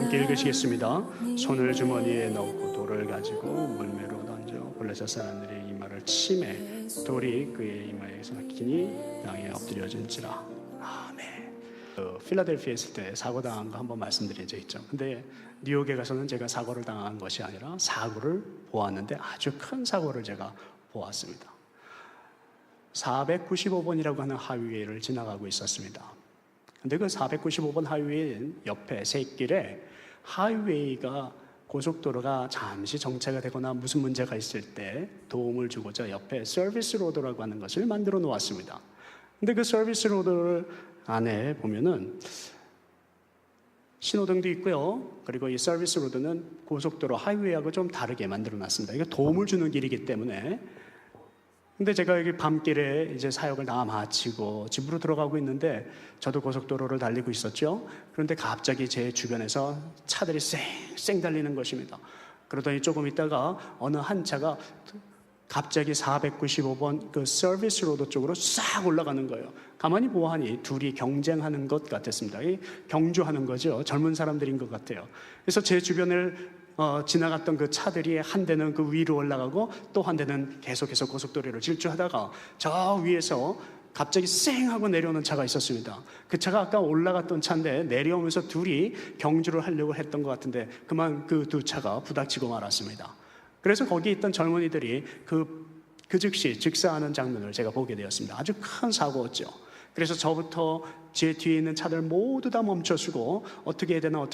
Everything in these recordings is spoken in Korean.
함께 읽으시겠습니다. 손을 주머니에 넣고 돌을 가지고 물매로 던져 블레셋 사람들의 이마를 치매 돌이 그의 이마에서 기니 땅에 엎드려진지라. 아멘. 필라델피아에 있을 때 사고 당한 거 한번 말씀드린 적 있죠. 근데 뉴욕에 가서는 제가 사고를 당한 것이 아니라 사고를 보았는데 아주 큰 사고를 제가 보았습니다. 495번이라고 하는 하이웨이를 지나가고 있었습니다. 근데 그 495번 하이웨이 옆에 샛길에 하이웨이가 고속도로가 잠시 정체가 되거나 무슨 문제가 있을 때 도움을 주고자 옆에 서비스 로드라고 하는 것을 만들어 놓았습니다. 근데 그 서비스 로드 안에 보면은 신호등도 있고요. 그리고 이 서비스 로드는 고속도로 하이웨이하고 좀 다르게 만들어 놨습니다. 이게 도움을 주는 길이기 때문에. 근데 제가 여기 밤길에 이제 사역을 다 마치고 집으로 들어가고 있는데 저도 고속도로를 달리고 있었죠. 그런데 갑자기 제 주변에서 차들이 쌩쌩 달리는 것입니다. 그러더니 조금 있다가 어느 한 차가 갑자기 495번 그 서비스 로드 쪽으로 싹 올라가는 거예요. 가만히 보아하니 둘이 경쟁하는 것 같았습니다. 경주하는 거죠. 젊은 사람들인 것 같아요. 그래서 제 주변을 지나갔던 그 차들이 한 대는 그 위로 올라가고 또 한 대는 계속해서 고속도로를 질주하다가 저 위에서 갑자기 쌩 하고 내려오는 차가 있었습니다. 그 차가 아까 올라갔던 차인데 내려오면서 둘이 경주를 하려고 했던 것 같은데 그만 그 두 차가 부닥치고 말았습니다. 그래서 거기 있던 젊은이들이 그 즉시 즉사하는 장면을 제가 보게 되었습니다. 아주 큰 사고였죠. 그래서 저부터 제 뒤에 있는 차들 모두 다 멈춰서고 어떻게 해야 되나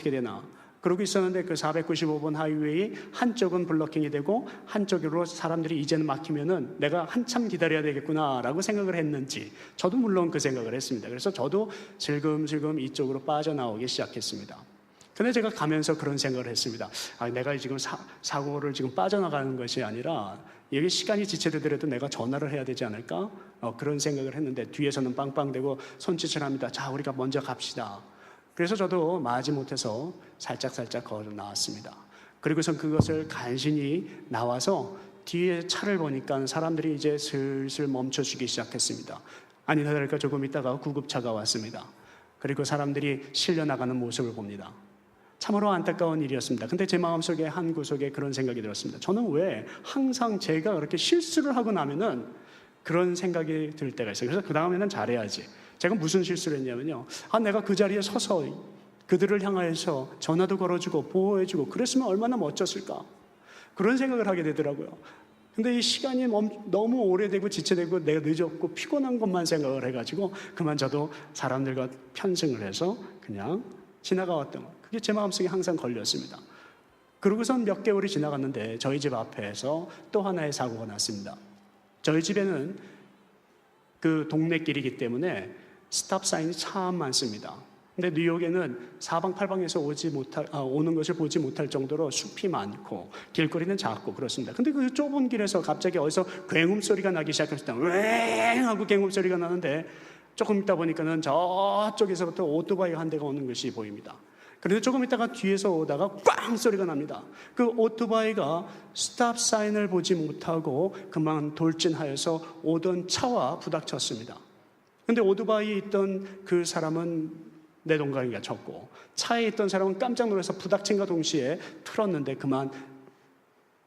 그러고 있었는데 그 495번 하이웨이 한쪽은 블로킹이 되고 한쪽으로 사람들이 이제는 막히면은 내가 한참 기다려야 되겠구나라고 생각을 했는지 저도 물론 그 생각을 했습니다. 그래서 저도 슬금슬금 이쪽으로 빠져나오기 시작했습니다. 근데 제가 가면서 그런 생각을 했습니다. 내가 지금 사고를 지금 빠져나가는 것이 아니라 여기 시간이 지체되더라도 내가 전화를 해야 되지 않을까? 그런 생각을 했는데 뒤에서는 빵빵대고 손짓을 합니다. 자, 우리가 먼저 갑시다. 그래서 저도 마지못해서 살짝 걸어 나왔습니다. 그리고선 그것을 간신히 나와서 뒤에 차를 보니까 사람들이 이제 슬슬 멈춰주기 시작했습니다. 아니나 다를까 조금 있다가 구급차가 왔습니다. 그리고 사람들이 실려나가는 모습을 봅니다. 참으로 안타까운 일이었습니다. 근데 제 마음속에 한 구석에 그런 생각이 들었습니다. 저는 왜 항상 제가 그렇게 실수를 하고 나면은 그런 생각이 들 때가 있어요. 그래서 그 다음에는 잘해야지. 제가 무슨 실수를 했냐면요. 내가 그 자리에 서서 그들을 향하여서 전화도 걸어주고 보호해주고 그랬으면 얼마나 멋졌을까. 그런 생각을 하게 되더라고요. 근데 이 시간이 너무 오래되고 지체되고 내가 늦었고 피곤한 것만 생각을 해가지고 그만 저도 사람들과 편승을 해서 그냥 지나가 왔던 것. 그게 제 마음속에 항상 걸렸습니다. 그러고선 몇 개월이 지나갔는데 저희 집 앞에서 또 하나의 사고가 났습니다. 저희 집에는 그 동네길이기 때문에 스탑 사인이 참 많습니다. 근데 뉴욕에는 사방팔방에서 오는 것을 보지 못할 정도로 숲이 많고 길거리는 작고 그렇습니다. 근데 그 좁은 길에서 갑자기 어디서 굉음 소리가 나기 시작했을 때 왱 하고 굉음 소리가 나는데 조금 있다 보니까는 저쪽에서부터 오토바이 한 대가 오는 것이 보입니다. 그런데 조금 있다가 뒤에서 오다가 꽝 소리가 납니다. 그 오토바이가 스탑 사인을 보지 못하고 그만 돌진하여서 오던 차와 부닥쳤습니다. 근데 오토바이에 있던 그 사람은 내동강이가 쳤고 차에 있던 사람은 깜짝 놀라서 부닥침과 동시에 틀었는데 그만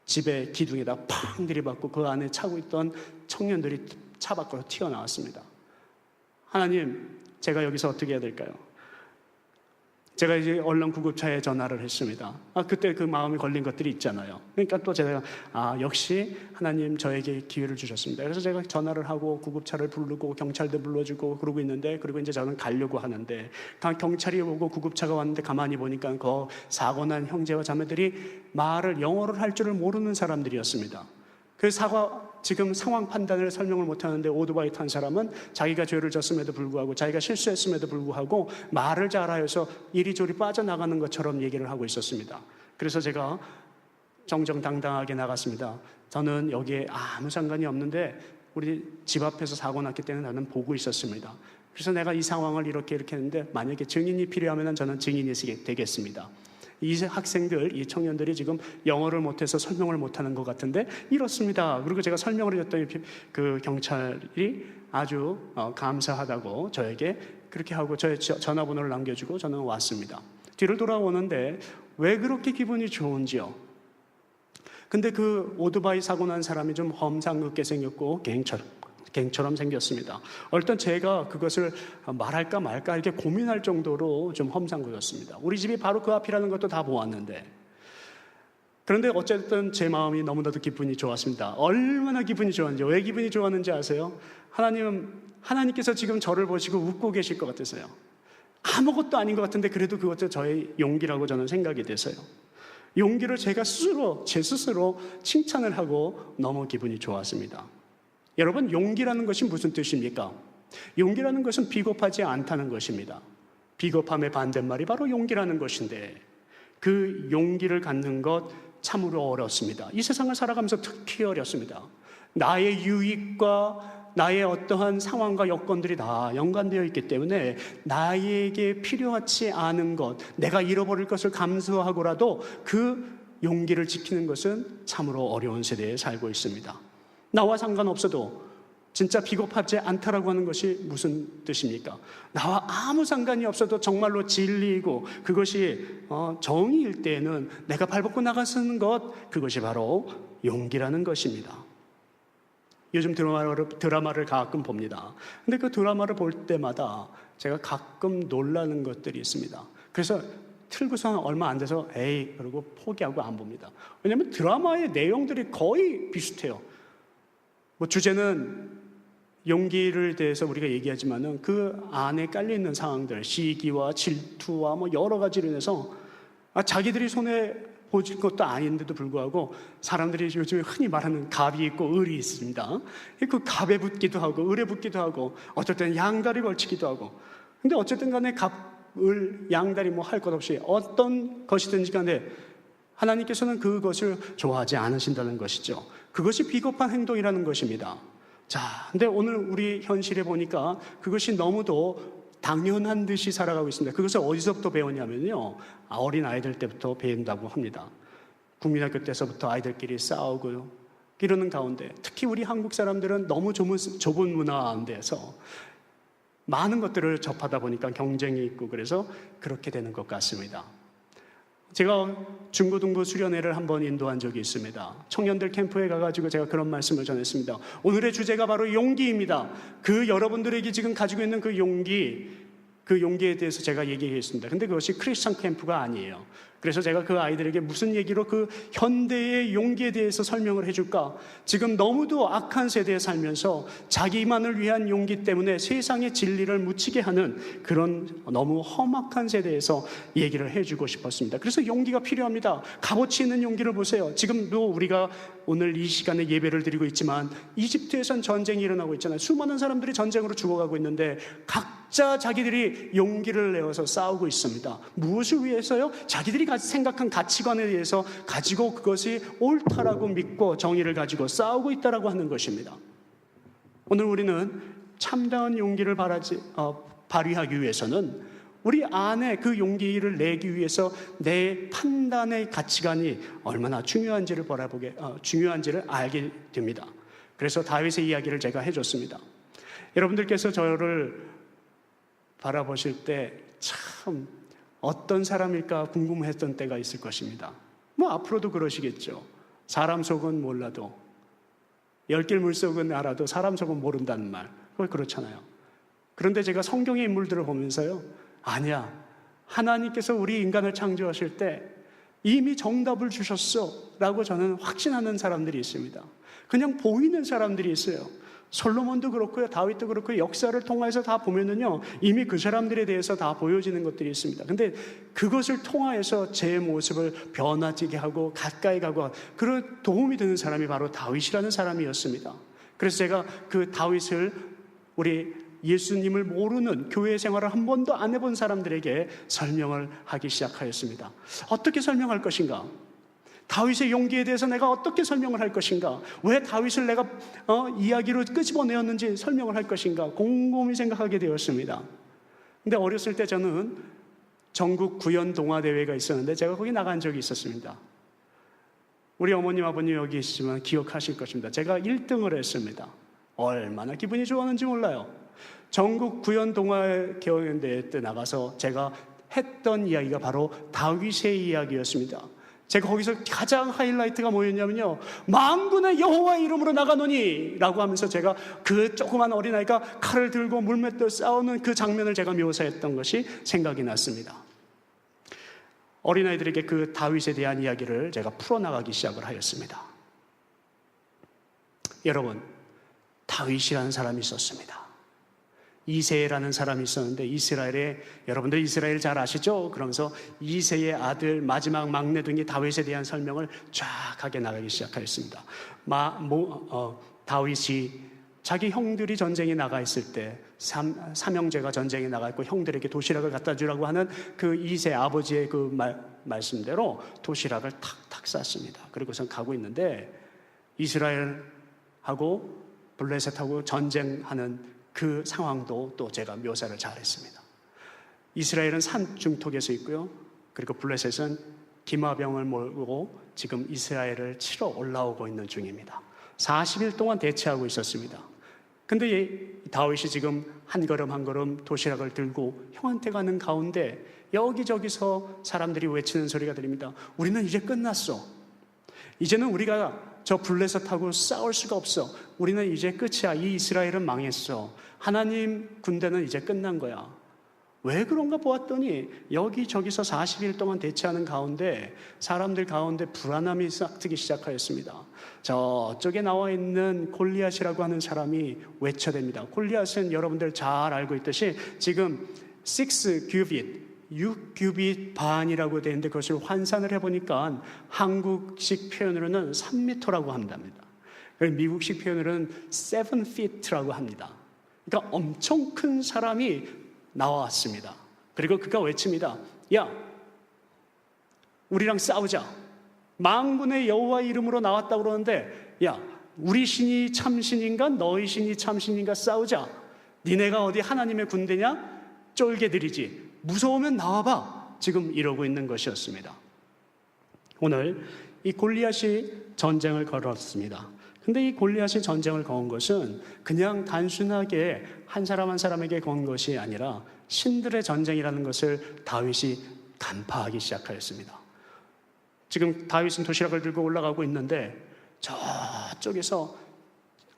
집의 기둥에다 팍 들이받고 그 안에 차고 있던 청년들이 차 밖으로 튀어나왔습니다. 하나님, 제가 여기서 어떻게 해야 될까요? 제가 이제 얼른 구급차에 전화를 했습니다. 그때 그 마음이 걸린 것들이 있잖아요. 그러니까 또 제가 역시 하나님 저에게 기회를 주셨습니다. 그래서 제가 전화를 하고 구급차를 부르고 경찰도 불러주고 그러고 있는데 그리고 이제 저는 가려고 하는데 경찰이 오고 구급차가 왔는데 가만히 보니까 그 사고 난 형제와 자매들이 영어를 할 줄을 모르는 사람들이었습니다. 그 지금 상황 판단을 설명을 못하는데 오토바이 탄 사람은 자기가 죄를 졌음에도 불구하고 자기가 실수했음에도 불구하고 말을 잘하여서 이리저리 빠져나가는 것처럼 얘기를 하고 있었습니다. 그래서 제가 정정당당하게 나갔습니다. 저는 여기에 아무 상관이 없는데 우리 집 앞에서 사고 났기 때문에 나는 보고 있었습니다. 그래서 내가 이 상황을 이렇게 했는데 만약에 증인이 필요하면 저는 증인이 되겠습니다. 이 학생들, 이 청년들이 지금 영어를 못해서 설명을 못하는 것 같은데 이렇습니다. 그리고 제가 설명을 해줬더니 그 경찰이 아주 감사하다고 저에게 그렇게 하고 저의 전화번호를 남겨주고 저는 왔습니다. 뒤를 돌아오는데 왜 그렇게 기분이 좋은지요? 근데 그 오토바이 사고 난 사람이 좀 험상궂게 생겼고 갱처럼 생겼습니다. 어떤 제가 그것을 말할까 말까 이렇게 고민할 정도로 좀 험상궂었습니다. 우리 집이 바로 그 앞이라는 것도 다 보았는데, 그런데 어쨌든 제 마음이 너무나도 기분이 좋았습니다. 얼마나 기분이 좋았는지. 왜 기분이 좋았는지 아세요? 하나님께서 지금 저를 보시고 웃고 계실 것 같아서요. 아무것도 아닌 것 같은데 그래도 그것도 저의 용기라고 저는 생각이 돼서요. 용기를 제가 제 스스로 칭찬을 하고 너무 기분이 좋았습니다. 여러분, 용기라는 것이 무슨 뜻입니까? 용기라는 것은 비겁하지 않다는 것입니다. 비겁함의 반대말이 바로 용기라는 것인데, 그 용기를 갖는 것 참으로 어렵습니다. 이 세상을 살아가면서 특히 어렵습니다. 나의 유익과 나의 어떠한 상황과 여건들이 다 연관되어 있기 때문에 나에게 필요하지 않은 것, 내가 잃어버릴 것을 감수하고라도 그 용기를 지키는 것은 참으로 어려운 세대에 살고 있습니다. 나와 상관없어도 진짜 비겁하지 않다라고 하는 것이 무슨 뜻입니까? 나와 아무 상관이 없어도 정말로 진리이고 그것이 정의일 때에는 내가 발벗고 나가는 것, 그것이 바로 용기라는 것입니다. 요즘 드라마를 가끔 봅니다. 근데 그 드라마를 볼 때마다 제가 가끔 놀라는 것들이 있습니다. 그래서 틀고서 얼마 안 돼서 에이 그러고 포기하고 안 봅니다. 왜냐하면 드라마의 내용들이 거의 비슷해요. 주제는 용기를 대해서 우리가 얘기하지만은 그 안에 깔려있는 상황들, 시기와 질투와 여러 가지로 인해서 자기들이 손에 보질 것도 아닌데도 불구하고 사람들이 요즘에 흔히 말하는 갑이 있고 을이 있습니다. 그 갑에 붙기도 하고 을에 붙기도 하고 어떨 때는 양다리 걸치기도 하고. 근데 어쨌든 간에 갑, 을, 양다리 할 것 없이 어떤 것이든지 간에 하나님께서는 그것을 좋아하지 않으신다는 것이죠. 그것이 비겁한 행동이라는 것입니다. 자, 근데 오늘 우리 현실에 보니까 그것이 너무도 당연한 듯이 살아가고 있습니다. 그것을 어디서부터 배우냐면요, 어린 아이들 때부터 배운다고 합니다. 국민학교 때서부터 아이들끼리 싸우고 이러는 가운데 특히 우리 한국 사람들은 너무 좁은 문화 가운데서 많은 것들을 접하다 보니까 경쟁이 있고 그래서 그렇게 되는 것 같습니다. 제가 중고등부 수련회를 한번 인도한 적이 있습니다. 청년들 캠프에 가가지고 제가 그런 말씀을 전했습니다. 오늘의 주제가 바로 용기입니다. 그 여러분들에게 지금 가지고 있는 그 용기에 대해서 제가 얘기했습니다. 근데 그것이 크리스천 캠프가 아니에요. 그래서 제가 그 아이들에게 무슨 얘기로 그 현대의 용기에 대해서 설명을 해줄까? 지금 너무도 악한 세대에 살면서 자기만을 위한 용기 때문에 세상의 진리를 묻히게 하는 그런 너무 험악한 세대에서 얘기를 해주고 싶었습니다. 그래서 용기가 필요합니다. 값어치 있는 용기를 보세요. 지금도 우리가 오늘 이 시간에 예배를 드리고 있지만 이집트에선 전쟁이 일어나고 있잖아요. 수많은 사람들이 전쟁으로 죽어가고 있는데 각자 자기들이 용기를 내어서 싸우고 있습니다. 무엇을 위해서요? 자기들이 생각한 가치관에 대해서 가지고 그것이 옳다라고 믿고 정의를 가지고 싸우고 있다라고 하는 것입니다. 오늘 우리는 참다운 용기를 발휘하기 위해서는 우리 안에 그 용기를 내기 위해서 내 판단의 가치관이 얼마나 중요한지를 중요한지를 알게 됩니다. 그래서 다윗의 이야기를 제가 해줬습니다. 여러분들께서 저를 바라보실 때 참 어떤 사람일까 궁금했던 때가 있을 것입니다. 앞으로도 그러시겠죠. 사람 속은 몰라도 10길 물속은 알아도 사람 속은 모른다는 말, 그거 그렇잖아요. 그런데 제가 성경의 인물들을 보면서요, 아니야, 하나님께서 우리 인간을 창조하실 때 이미 정답을 주셨어 라고 저는 확신하는 사람들이 있습니다. 그냥 보이는 사람들이 있어요. 솔로몬도 그렇고요, 다윗도 그렇고요, 역사를 통해서 다 보면은요, 이미 그 사람들에 대해서 다 보여지는 것들이 있습니다. 근데 그것을 통하여서 제 모습을 변화지게 하고 가까이 가고 그런 도움이 되는 사람이 바로 다윗이라는 사람이었습니다. 그래서 제가 그 다윗을 우리 예수님을 모르는 교회 생활을 한 번도 안 해본 사람들에게 설명을 하기 시작하였습니다. 어떻게 설명할 것인가? 다윗의 용기에 대해서 내가 어떻게 설명을 할 것인가? 왜 다윗을 내가 이야기로 끄집어내었는지 설명을 할 것인가? 곰곰이 생각하게 되었습니다. 근데 어렸을 때 저는 전국 구연 동화대회가 있었는데 제가 거기 나간 적이 있었습니다. 우리 어머님 아버님 여기 있으시면 기억하실 것입니다. 제가 1등을 했습니다. 얼마나 기분이 좋았는지 몰라요. 전국 구연 동화 경연대회 때 나가서 제가 했던 이야기가 바로 다윗의 이야기였습니다. 제가 거기서 가장 하이라이트가 뭐였냐면요, 만군의 여호와의 이름으로 나가노니 라고 하면서 제가 그 조그만 어린아이가 칼을 들고 물맷돌 싸우는 그 장면을 제가 묘사했던 것이 생각이 났습니다. 어린아이들에게 그 다윗에 대한 이야기를 제가 풀어나가기 시작을 하였습니다. 여러분, 다윗이라는 사람이 있었습니다. 이새라는 사람이 있었는데, 이스라엘에, 여러분들 이스라엘 잘 아시죠? 그러면서 이새의 아들 마지막 막내둥이 다윗에 대한 설명을 쫙 하게 나가기 시작하였습니다. 다윗이 자기 형들이 전쟁에 나가 있을 때, 삼형제가 전쟁에 나가 있고 형들에게 도시락을 갖다 주라고 하는 그 이새 아버지의 그 말씀대로 도시락을 탁탁 쌌습니다. 그리고선 가고 있는데 이스라엘하고 블레셋하고 전쟁하는 그 상황도 또 제가 묘사를 잘했습니다. 이스라엘은 산 중턱에서 있고요, 그리고 블레셋은 기마병을 몰고 지금 이스라엘을 치러 올라오고 있는 중입니다. 40일 동안 대치하고 있었습니다. 근데 다윗이 지금 한 걸음 한 걸음 도시락을 들고 형한테 가는 가운데 여기저기서 사람들이 외치는 소리가 들립니다. 우리는 이제 끝났어. 이제는 우리가 저 블레셋하고 싸울 수가 없어. 우리는 이제 끝이야. 이 이스라엘은 망했어. 하나님 군대는 이제 끝난 거야. 왜 그런가 보았더니 여기저기서 40일 동안 대치하는 가운데 사람들 가운데 불안함이 싹트기 시작하였습니다. 저쪽에 나와 있는 골리앗이라고 하는 사람이 외쳐댑니다. 골리앗은 여러분들 잘 알고 있듯이 지금 6규빗 6규빗 반이라고 되어 있는데, 그것을 환산을 해보니까 한국식 표현으로는 3m라고 한답니다. 미국식 표현으로는 7feet라고 합니다. 그러니까 엄청 큰 사람이 나왔습니다. 그리고 그가 외칩니다. 야, 우리랑 싸우자. 만군의 여호와 이름으로 나왔다고 그러는데, 야, 우리 신이 참신인가 너희 신이 참신인가 싸우자. 니네가 어디 하나님의 군대냐? 쫄개들이지. 무서우면 나와봐. 지금 이러고 있는 것이었습니다. 오늘 이 골리앗이 전쟁을 걸었습니다. 근데 이 골리앗이 전쟁을 건 것은 그냥 단순하게 한 사람 한 사람에게 건 것이 아니라 신들의 전쟁이라는 것을 다윗이 간파하기 시작하였습니다. 지금 다윗은 도시락을 들고 올라가고 있는데 저쪽에서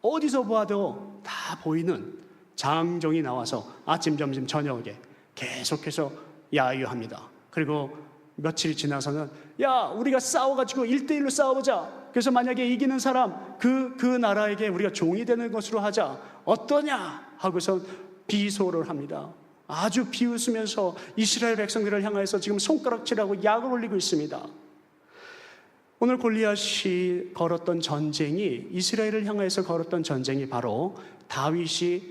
어디서 봐도 다 보이는 장정이 나와서 아침, 점심, 저녁에 계속해서 야유합니다. 그리고 며칠이 지나서는 야, 우리가 싸워가지고 1대1로 싸워보자. 그래서 만약에 이기는 사람 그 나라에게 우리가 종이 되는 것으로 하자. 어떠냐? 하고서 비소를 합니다. 아주 비웃으면서 이스라엘 백성들을 향해서 지금 손가락질하고 약을 올리고 있습니다. 오늘 골리앗이 걸었던 전쟁이, 이스라엘을 향해서 걸었던 전쟁이 바로 다윗이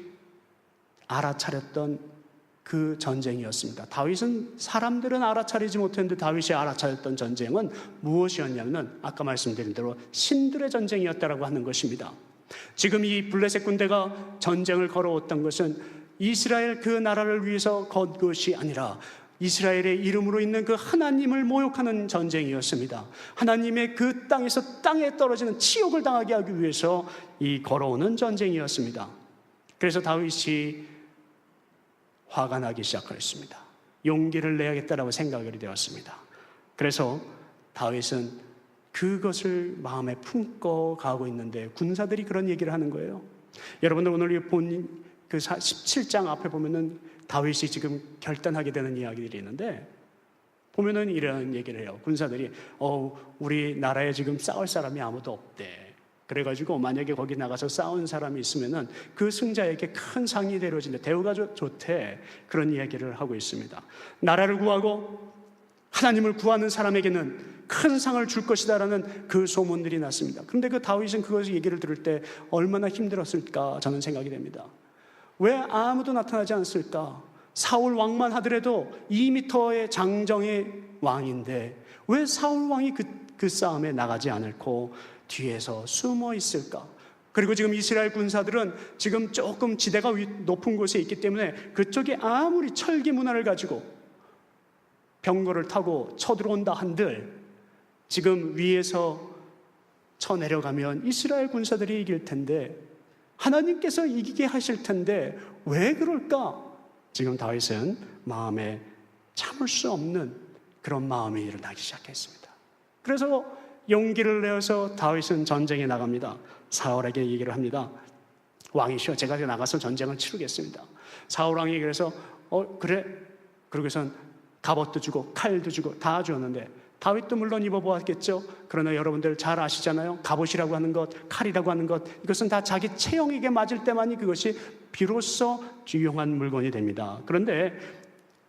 알아차렸던 그 전쟁이었습니다. 다윗은, 사람들은 알아차리지 못했는데 다윗이 알아차렸던 전쟁은 무엇이었냐면 아까 말씀드린 대로 신들의 전쟁이었다라고 하는 것입니다. 지금 이 블레셋 군대가 전쟁을 걸어왔던 것은 이스라엘 그 나라를 위해서 건 것이 아니라 이스라엘의 이름으로 있는 그 하나님을 모욕하는 전쟁이었습니다. 하나님의 그 땅에서 땅에 떨어지는 치욕을 당하게 하기 위해서 이 걸어오는 전쟁이었습니다. 그래서 다윗이 화가 나기 시작하였습니다. 용기를 내야겠다라고 생각이 되었습니다. 그래서 다윗은 그것을 마음에 품고 가고 있는데 군사들이 그런 얘기를 하는 거예요. 여러분들 오늘 본 그 17장 앞에 보면은 다윗이 지금 결단하게 되는 이야기들이 있는데 보면은 이런 얘기를 해요. 군사들이 우리 나라에 지금 싸울 사람이 아무도 없대. 그래가지고 만약에 거기 나가서 싸운 사람이 있으면은 그 승자에게 큰 상이 내려진대. 대우가 좋대. 그런 이야기를 하고 있습니다. 나라를 구하고 하나님을 구하는 사람에게는 큰 상을 줄 것이다라는 그 소문들이 났습니다. 그런데 그 다윗은 그것을 얘기를 들을 때 얼마나 힘들었을까 저는 생각이 됩니다. 왜 아무도 나타나지 않았을까? 사울 왕만 하더라도 2m의 장정의 왕인데 왜 사울 왕이 그 싸움에 나가지 않고 뒤에서 숨어 있을까? 그리고 지금 이스라엘 군사들은 지금 조금 지대가 높은 곳에 있기 때문에 그쪽에 아무리 철기 문화를 가지고 병거를 타고 쳐들어온다 한들 지금 위에서 쳐내려가면 이스라엘 군사들이 이길 텐데 하나님께서 이기게 하실 텐데 왜 그럴까? 지금 다윗은 마음에 참을 수 없는 그런 마음이 일어나기 시작했습니다. 그래서 용기를 내어서 다윗은 전쟁에 나갑니다. 사울에게 얘기를 합니다. 왕이시여, 제가 나가서 전쟁을 치르겠습니다. 사울 왕이 그래서 그래? 그러고선 갑옷도 주고 칼도 주고 다 주었는데 다윗도 물론 입어보았겠죠. 그러나 여러분들 잘 아시잖아요. 갑옷이라고 하는 것, 칼이라고 하는 것, 이것은 다 자기 체형에게 맞을 때만이 그것이 비로소 유용한 물건이 됩니다. 그런데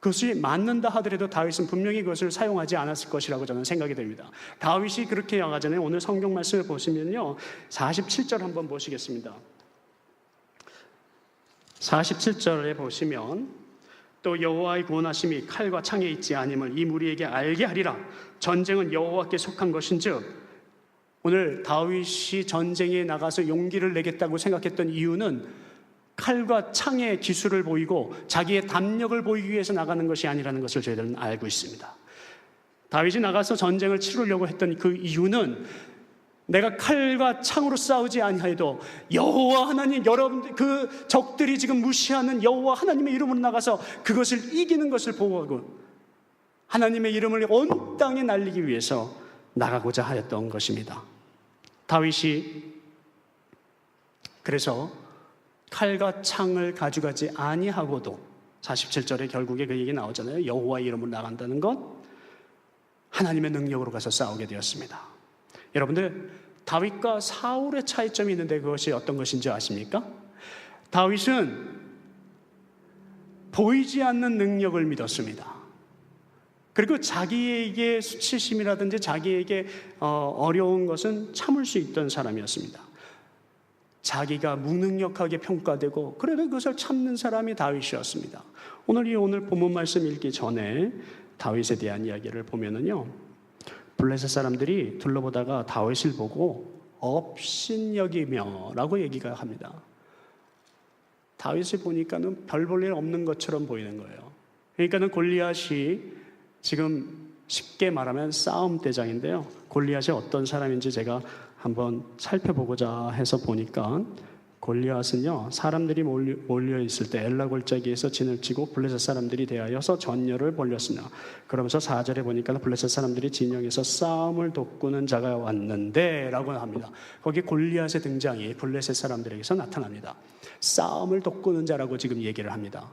그것이 맞는다 하더라도 다윗은 분명히 그것을 사용하지 않았을 것이라고 저는 생각이 됩니다. 다윗이 그렇게 나가잖아요. 오늘 성경 말씀을 보시면요, 47절 한번 보시겠습니다. 47절에 보시면 또 여호와의 구원하심이 칼과 창에 있지 아님을 이 무리에게 알게 하리라. 전쟁은 여호와께 속한 것인즉, 오늘 다윗이 전쟁에 나가서 용기를 내겠다고 생각했던 이유는 칼과 창의 기술을 보이고 자기의 담력을 보이기 위해서 나가는 것이 아니라는 것을 저희들은 알고 있습니다. 다윗이 나가서 전쟁을 치르려고 했던 그 이유는 내가 칼과 창으로 싸우지 아니하여도 여호와 하나님, 여러분들 그 적들이 지금 무시하는 여호와 하나님의 이름으로 나가서 그것을 이기는 것을 보호하고 하나님의 이름을 온 땅에 날리기 위해서 나가고자 하였던 것입니다. 다윗이 그래서 칼과 창을 가져가지 아니하고도 47절에 결국에 그 얘기 나오잖아요. 여호와의 이름으로 나간다는 것, 하나님의 능력으로 가서 싸우게 되었습니다. 여러분들, 다윗과 사울의 차이점이 있는데 그것이 어떤 것인지 아십니까? 다윗은 보이지 않는 능력을 믿었습니다. 그리고 자기에게 수치심이라든지 자기에게 어려운 것은 참을 수 있던 사람이었습니다. 자기가 무능력하게 평가되고 그래도 그것을 참는 사람이 다윗이었습니다. 오늘 본문 말씀 읽기 전에 다윗에 대한 이야기를 보면은요, 블레셋 사람들이 둘러보다가 다윗을 보고 업신여기며 라고 얘기가 합니다. 다윗을 보니까는 별 볼 일 없는 것처럼 보이는 거예요. 그러니까는 골리앗이 지금 쉽게 말하면 싸움대장인데요, 골리앗이 어떤 사람인지 제가 한번 살펴보고자 해서 보니까 골리앗은요, 사람들이 몰려 있을 때 엘라 골짜기에서 진을 치고 블레셋 사람들이 대하여서 전열을 벌였습니다. 그러면서 4절에 보니까 블레셋 사람들이 진영에서 싸움을 돋구는 자가 왔는데 라고 합니다. 거기 골리앗의 등장이 블레셋 사람들에게서 나타납니다. 싸움을 돋구는 자라고 지금 얘기를 합니다.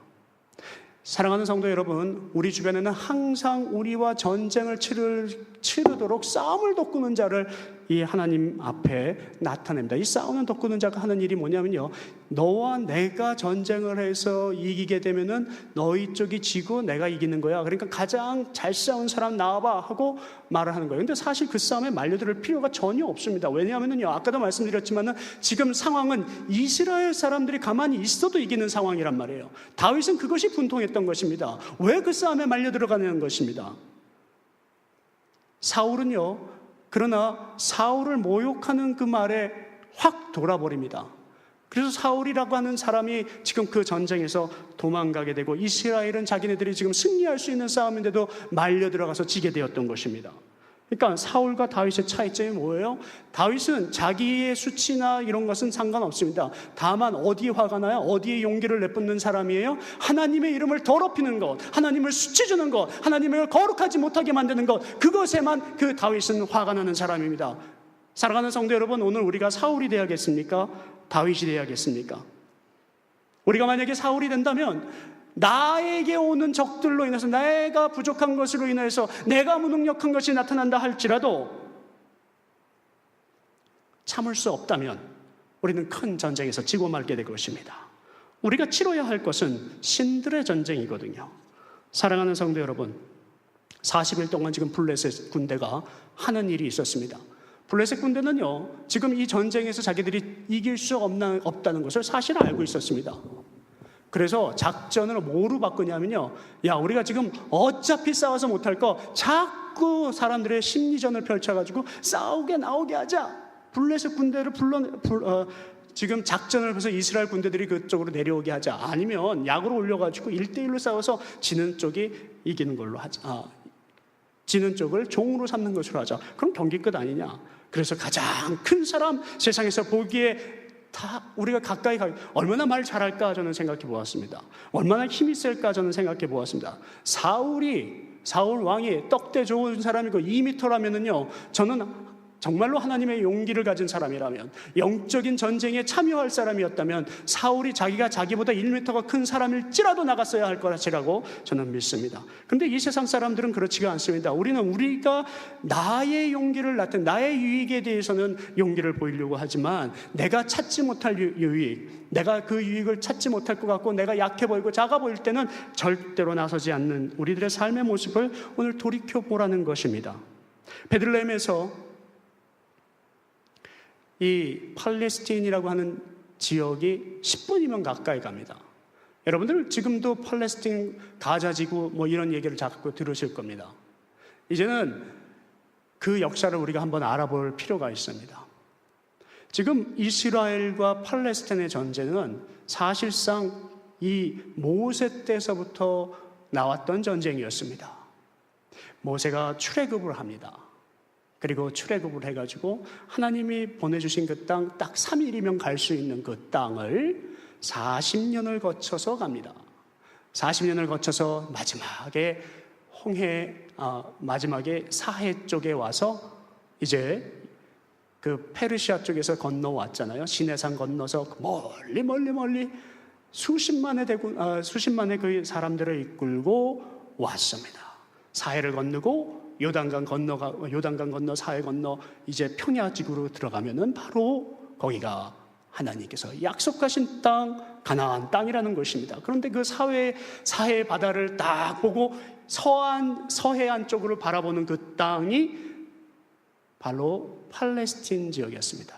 사랑하는 성도 여러분, 우리 주변에는 항상 우리와 전쟁을 치르도록 싸움을 돋구는 자를 이 하나님 앞에 나타냅니다. 이 싸움을 돋구는 자가 하는 일이 뭐냐면요, 너와 내가 전쟁을 해서 이기게 되면은 너희 쪽이 지고 내가 이기는 거야. 그러니까 가장 잘 싸운 사람 나와봐 하고 말을 하는 거예요. 근데 사실 그 싸움에 말려들 필요가 전혀 없습니다. 왜냐하면요, 아까도 말씀드렸지만은 지금 상황은 이스라엘 사람들이 가만히 있어도 이기는 상황이란 말이에요. 다윗은 그것이 분통했던 것입니다. 왜 그 싸움에 말려 들어가는 것입니다. 사울은요, 그러나 사울을 모욕하는 그 말에 확 돌아버립니다. 그래서 사울이라고 하는 사람이 지금 그 전쟁에서 도망가게 되고 이스라엘은 자기네들이 지금 승리할 수 있는 싸움인데도 말려 들어가서 지게 되었던 것입니다. 그러니까 사울과 다윗의 차이점이 뭐예요? 다윗은 자기의 수치나 이런 것은 상관없습니다. 다만 어디에 화가 나요? 어디에 용기를 내뿜는 사람이에요? 하나님의 이름을 더럽히는 것, 하나님을 수치 주는 것, 하나님을 거룩하지 못하게 만드는 것, 그것에만 그 다윗은 화가 나는 사람입니다. 사랑하는 성도 여러분, 오늘 우리가 사울이 되어야겠습니까? 다윗이 되어야겠습니까? 우리가 만약에 사울이 된다면 나에게 오는 적들로 인해서, 내가 부족한 것으로 인해서 내가 무능력한 것이 나타난다 할지라도 참을 수 없다면 우리는 큰 전쟁에서 지고 말게 될 것입니다. 우리가 치러야 할 것은 신들의 전쟁이거든요. 사랑하는 성도 여러분, 40일 동안 지금 블레셋 군대가 하는 일이 있었습니다. 블레셋 군대는요, 지금 이 전쟁에서 자기들이 이길 수 없다는 것을 사실 알고 있었습니다. 그래서 작전을 뭐로 바꾸냐면요, 야, 우리가 지금 어차피 싸워서 못할 거 자꾸 사람들의 심리전을 펼쳐가지고 싸우게 나오게 하자. 블레셋 군대를 지금 작전을 해서 이스라엘 군대들이 그쪽으로 내려오게 하자. 아니면 약으로 올려가지고 1대1로 싸워서 지는 쪽이 이기는 걸로 하자. 지는 쪽을 종으로 삼는 것으로 하자. 그럼 경기 끝 아니냐. 그래서 가장 큰 사람, 세상에서 보기에 다 우리가 가까이 가, 얼마나 말 잘할까 저는 생각해 보았습니다. 얼마나 힘이 셀까 저는 생각해 보았습니다. 사울 왕이 떡대 좋은 사람이고 2m라면은요, 저는 정말로 하나님의 용기를 가진 사람이라면, 영적인 전쟁에 참여할 사람이었다면 사울이 자기보다 1m가 큰 사람일지라도 나갔어야 할 것이라고 저는 믿습니다. 그런데 이 세상 사람들은 그렇지가 않습니다. 우리가 나의 용기를 나타내, 나의 유익에 대해서는 용기를 보이려고 하지만, 내가 찾지 못할 유익, 내가 그 유익을 찾지 못할 것 같고 내가 약해 보이고 작아 보일 때는 절대로 나서지 않는 우리들의 삶의 모습을 오늘 돌이켜보라는 것입니다. 베들레헴에서 이 팔레스틴이라고 하는 지역이 10분이면 가까이 갑니다. 여러분들 지금도 팔레스틴 가자지구 뭐 이런 얘기를 자꾸 들으실 겁니다. 이제는 그 역사를 우리가 한번 알아볼 필요가 있습니다. 지금 이스라엘과 팔레스틴의 전쟁은 사실상 이 모세 때서부터 나왔던 전쟁이었습니다. 모세가 출애굽을 합니다. 그리고 출애굽을 해가지고 하나님이 보내주신 그 땅, 딱 3일이면 갈 수 있는 그 땅을 40년을 거쳐서 갑니다. 40년을 거쳐서 마지막에 사해 쪽에 와서 이제 그 페르시아 쪽에서 건너왔잖아요. 시내산 건너서 멀리 수십만의 그 사람들을 이끌고 왔습니다. 사해를 건너고 요단강 건너 사해 건너 이제 평야지구로 들어가면은 바로 거기가 하나님께서 약속하신 땅, 가나안 땅이라는 것입니다. 그런데 그 사해 바다를 딱 보고 서해안 쪽으로 바라보는 그 땅이 바로 팔레스틴 지역이었습니다.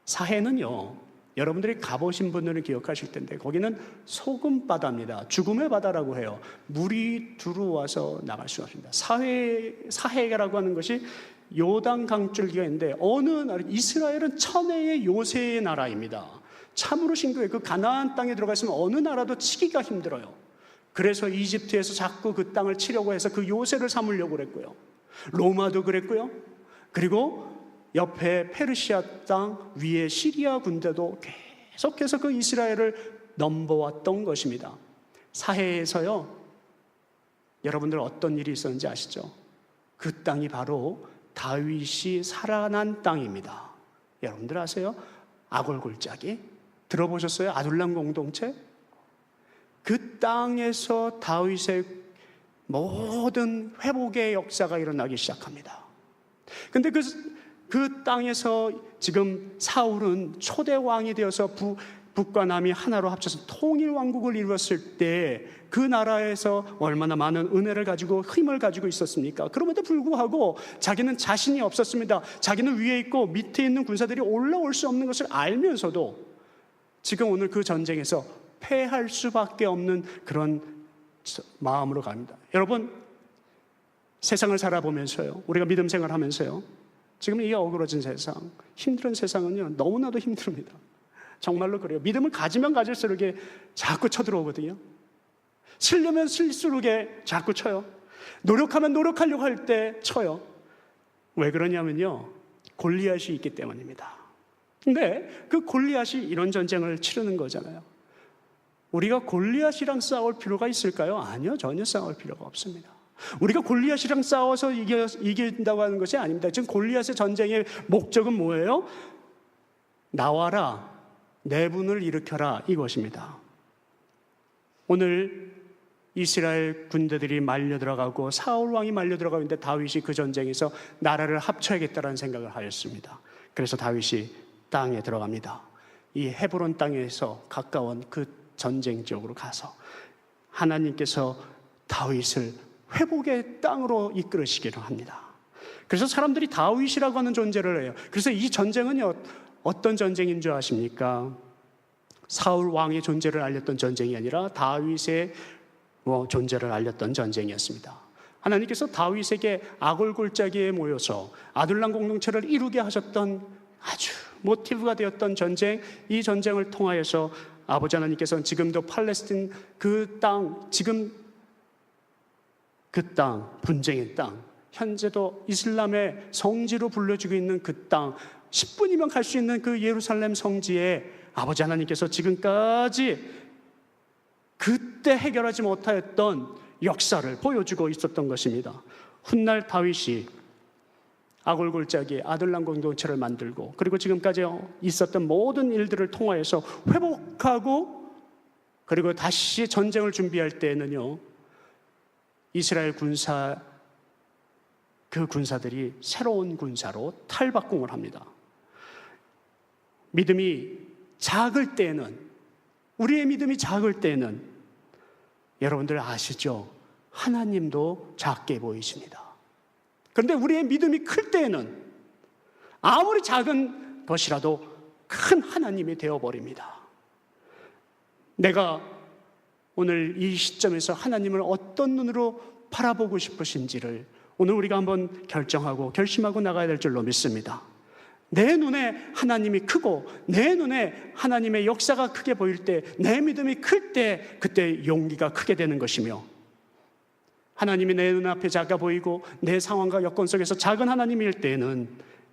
사해는요, 여러분들이 가보신 분들은 기억하실 텐데 거기는 소금 바다입니다. 죽음의 바다라고 해요. 물이 들어와서 나갈 수가 없습니다. 사해라고 하는 것이 요단 강줄기가 있는데 어느 나라, 이스라엘은 천혜의 요새의 나라입니다. 참으로 신기해요. 그 가나안 땅에 들어가 있으면 어느 나라도 치기가 힘들어요. 그래서 이집트에서 자꾸 그 땅을 치려고 해서 그 요새를 삼으려고 그랬고요. 로마도 그랬고요. 그리고 옆에 페르시아 땅, 위에 시리아 군대도 계속해서 그 이스라엘을 넘보았던 것입니다. 사해에서요, 여러분들 어떤 일이 있었는지 아시죠? 그 땅이 바로 다윗이 살아난 땅입니다. 여러분들 아세요? 아골골짜기 들어보셨어요? 아둘람 공동체? 그 땅에서 다윗의 모든 회복의 역사가 일어나기 시작합니다. 근데 그 땅에서 지금 사울은 초대 왕이 되어서 북과 남이 하나로 합쳐서 통일 왕국을 이루었을 때 그 나라에서 얼마나 많은 은혜를 가지고 힘을 가지고 있었습니까? 그럼에도 불구하고 자기는 자신이 없었습니다. 자기는 위에 있고 밑에 있는 군사들이 올라올 수 없는 것을 알면서도 지금 오늘 그 전쟁에서 패할 수밖에 없는 그런 마음으로 갑니다. 여러분, 세상을 살아보면서요, 우리가 믿음 생활하면서요, 지금 이 어그러진 세상, 힘든 세상은요, 너무나도 힘듭니다. 정말로 그래요. 믿음을 가지면 가질수록 자꾸 쳐들어오거든요. 쓰려면 쓸수록 자꾸 쳐요. 노력하면 노력하려고 할 때 쳐요. 왜 그러냐면요, 골리앗이 있기 때문입니다. 근데 그 골리앗이 이런 전쟁을 치르는 거잖아요. 우리가 골리앗이랑 싸울 필요가 있을까요? 아니요, 전혀 싸울 필요가 없습니다. 우리가 골리앗이랑 싸워서 이긴다고 하는 것이 아닙니다. 지금 골리앗의 전쟁의 목적은 뭐예요? 나와라, 내분을 일으켜라, 이것입니다. 오늘 이스라엘 군대들이 말려 들어가고 사울 왕이 말려 들어가고 있는데 다윗이 그 전쟁에서 나라를 합쳐야겠다는 생각을 하였습니다. 그래서 다윗이 땅에 들어갑니다. 이 헤브론 땅에서 가까운 그 전쟁 지역으로 가서 하나님께서 다윗을 회복의 땅으로 이끌으시기를 합니다. 그래서 사람들이 다윗이라고 하는 존재를 해요. 그래서 이 전쟁은요, 어떤 전쟁인 줄 아십니까? 사울 왕의 존재를 알렸던 전쟁이 아니라 다윗의 존재를 알렸던 전쟁이었습니다. 하나님께서 다윗에게 아골골짜기에 모여서 아둘람 공동체를 이루게 하셨던 아주 모티브가 되었던 전쟁, 이 전쟁을 통하여서 아버지 하나님께서는 지금도 팔레스틴 그 땅, 지금 그 땅, 분쟁의 땅, 현재도 이슬람의 성지로 불려지고 있는 그 땅, 10분이면 갈 수 있는 그 예루살렘 성지에 아버지 하나님께서 지금까지 그때 해결하지 못하였던 역사를 보여주고 있었던 것입니다. 훗날 다윗이 아골골짜기에 아둘람 공동체를 만들고, 그리고 지금까지 있었던 모든 일들을 통하여서 회복하고, 그리고 다시 전쟁을 준비할 때에는요, 이스라엘 그 군사들이 새로운 군사로 탈바꿈을 합니다. 믿음이 작을 때에는, 우리의 믿음이 작을 때에는 여러분들 아시죠? 하나님도 작게 보이십니다. 그런데 우리의 믿음이 클 때에는 아무리 작은 것이라도 큰 하나님이 되어버립니다. 내가 오늘 이 시점에서 하나님을 어떤 눈으로 바라보고 싶으신지를 오늘 우리가 한번 결정하고 결심하고 나가야 될 줄로 믿습니다. 내 눈에 하나님이 크고 내 눈에 하나님의 역사가 크게 보일 때, 내 믿음이 클 때, 그때 용기가 크게 되는 것이며, 하나님이 내 눈앞에 작아 보이고 내 상황과 여건 속에서 작은 하나님일 때에는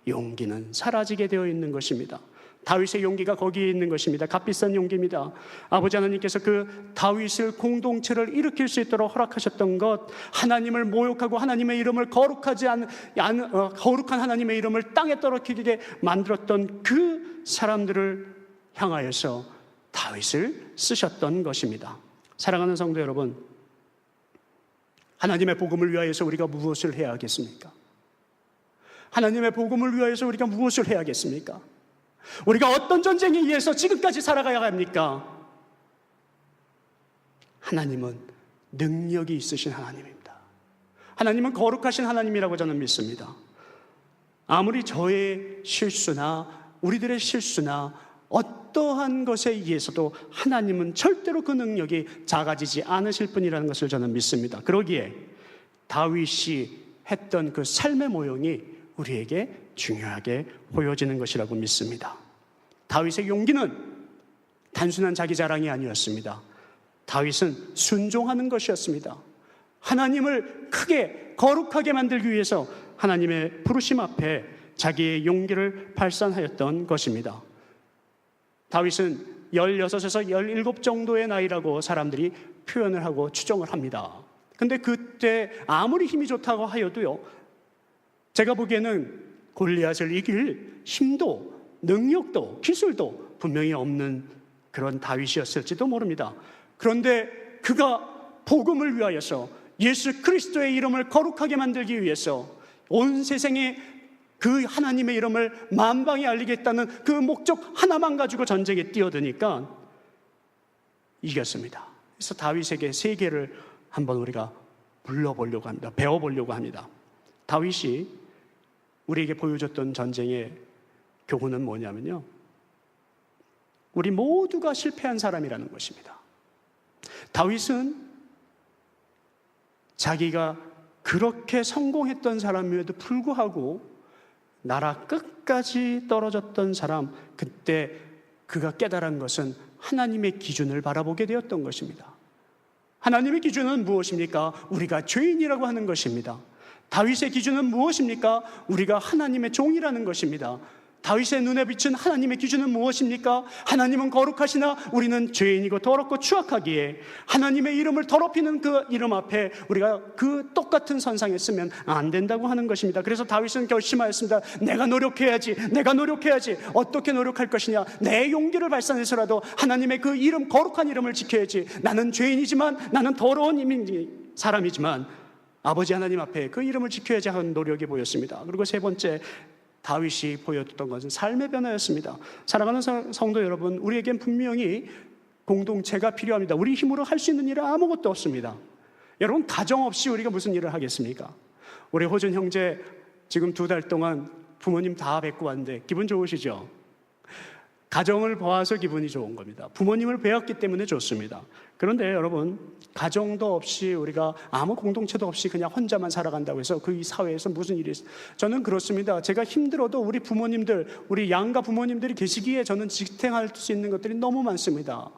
용기는 사라지게 되어 있는 것입니다. 다윗의 용기가 거기에 있는 것입니다. 값비싼 용기입니다. 아버지 하나님께서 그 다윗을 공동체를 일으킬 수 있도록 허락하셨던 것, 하나님을 모욕하고 하나님의 이름을 거룩한 하나님의 이름을 땅에 떨어뜨리게 만들었던 그 사람들을 향하여서 다윗을 쓰셨던 것입니다. 사랑하는 성도 여러분, 하나님의 복음을 위하여서 우리가 무엇을 해야 하겠습니까? 하나님의 복음을 위하여서 우리가 무엇을 해야 하겠습니까? 우리가 어떤 전쟁에 의해서 지금까지 살아가야 합니까? 하나님은 능력이 있으신 하나님입니다. 하나님은 거룩하신 하나님이라고 저는 믿습니다. 아무리 저의 실수나 우리들의 실수나 어떠한 것에 의해서도 하나님은 절대로 그 능력이 작아지지 않으실 분이라는 것을 저는 믿습니다. 그러기에 다윗이 했던 그 삶의 모형이 우리에게 중요하게 보여지는 것이라고 믿습니다. 다윗의 용기는 단순한 자기 자랑이 아니었습니다. 다윗은 순종하는 것이었습니다. 하나님을 크게 거룩하게 만들기 위해서 하나님의 부르심 앞에 자기의 용기를 발산하였던 것입니다. 다윗은 16에서 17 정도의 나이라고 사람들이 표현을 하고 추정을 합니다. 근데 그때 아무리 힘이 좋다고 하여도요, 제가 보기에는 골리앗을 이길 힘도 능력도 기술도 분명히 없는 그런 다윗이었을지도 모릅니다. 그런데 그가 복음을 위하여서, 예수 그리스도의 이름을 거룩하게 만들기 위해서 온 세상에 그 하나님의 이름을 만방에 알리겠다는 그 목적 하나만 가지고 전쟁에 뛰어드니까 이겼습니다. 그래서 다윗에게 세계를 한번 우리가 불러보려고 합니다. 배워보려고 합니다. 다윗이 우리에게 보여줬던 전쟁의 교훈은 뭐냐면요, 우리 모두가 실패한 사람이라는 것입니다. 다윗은 자기가 그렇게 성공했던 사람임에도 불구하고 나라 끝까지 떨어졌던 사람, 그때 그가 깨달은 것은 하나님의 기준을 바라보게 되었던 것입니다. 하나님의 기준은 무엇입니까? 우리가 죄인이라고 하는 것입니다. 다윗의 기준은 무엇입니까? 우리가 하나님의 종이라는 것입니다. 다윗의 눈에 비친 하나님의 기준은 무엇입니까? 하나님은 거룩하시나 우리는 죄인이고 더럽고 추악하기에 하나님의 이름을 더럽히는 그 이름 앞에 우리가 그 똑같은 선상에 쓰면 안 된다고 하는 것입니다. 그래서 다윗은 결심하였습니다. 내가 노력해야지. 어떻게 노력할 것이냐? 내 용기를 발산해서라도 하나님의 그 이름, 거룩한 이름을 지켜야지. 나는 죄인이지만, 나는 더러운 사람이지만 아버지 하나님 앞에 그 이름을 지켜야지 하는 노력이 보였습니다. 그리고 세 번째, 다윗이 보였던 것은 삶의 변화였습니다. 사랑하는 성도 여러분, 우리에겐 분명히 공동체가 필요합니다. 우리 힘으로 할 수 있는 일은 아무것도 없습니다. 여러분, 가정 없이 우리가 무슨 일을 하겠습니까? 우리 호준 형제 지금 2달 동안 부모님 다 뵙고 왔는데 기분 좋으시죠? 가정을 보아서 기분이 좋은 겁니다. 부모님을 배웠기 때문에 좋습니다. 그런데 여러분, 가정도 없이 우리가 아무 공동체도 없이 그냥 혼자만 살아간다고 해서 그 이 사회에서 무슨 일이 있어요? 저는 그렇습니다. 제가 힘들어도 우리 부모님들, 우리 양가 부모님들이 계시기에 저는 지탱할 수 있는 것들이 너무 많습니다.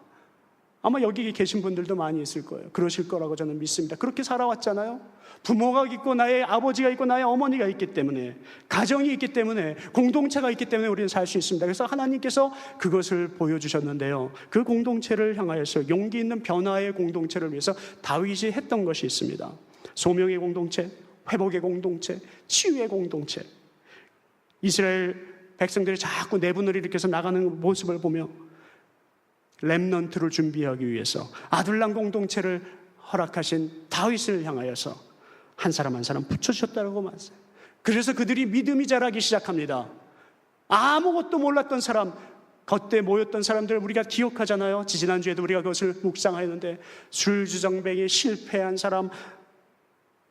아마 여기 계신 분들도 많이 있을 거예요. 그러실 거라고 저는 믿습니다. 그렇게 살아왔잖아요. 부모가 있고 나의 아버지가 있고 나의 어머니가 있기 때문에, 가정이 있기 때문에, 공동체가 있기 때문에 우리는 살 수 있습니다. 그래서 하나님께서 그것을 보여주셨는데요, 그 공동체를 향하여서 용기 있는 변화의 공동체를 위해서 다윗이 했던 것이 있습니다. 소명의 공동체, 회복의 공동체, 치유의 공동체. 이스라엘 백성들이 자꾸 내분을 일으켜서 나가는 모습을 보며 렘넌트를 준비하기 위해서 아둘람 공동체를 허락하신 다윗을 향하여서 한 사람 한 사람 붙여주셨다고 말했어요. 그래서 그들이 믿음이 자라기 시작합니다. 아무것도 몰랐던 사람, 그때 모였던 사람들 우리가 기억하잖아요. 지난주에도 우리가 그것을 묵상하였는데, 술주정뱅이 실패한 사람,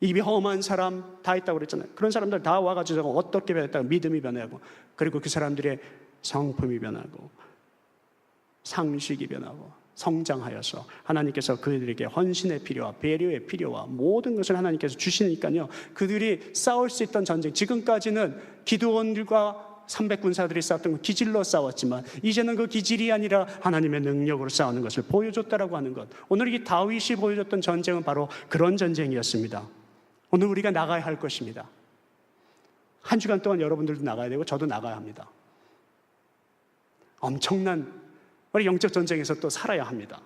입이 험한 사람 다 있다고 그랬잖아요. 그런 사람들 다 와가지고 어떻게 변했다고 믿음이 변하고, 그리고 그 사람들의 성품이 변하고 상식이 변하고 성장하여서 하나님께서 그들에게 헌신의 필요와 배려의 필요와 모든 것을 하나님께서 주시니까요, 그들이 싸울 수 있던 전쟁, 지금까지는 기드온들과 300군사들이 싸웠던 기질로 싸웠지만 이제는 그 기질이 아니라 하나님의 능력으로 싸우는 것을 보여줬다라고 하는 것. 오늘 이 다윗이 보여줬던 전쟁은 바로 그런 전쟁이었습니다. 오늘 우리가 나가야 할 것입니다. 한 주간 동안 여러분들도 나가야 되고 저도 나가야 합니다. 엄청난 우리 영적 전쟁에서 또 살아야 합니다.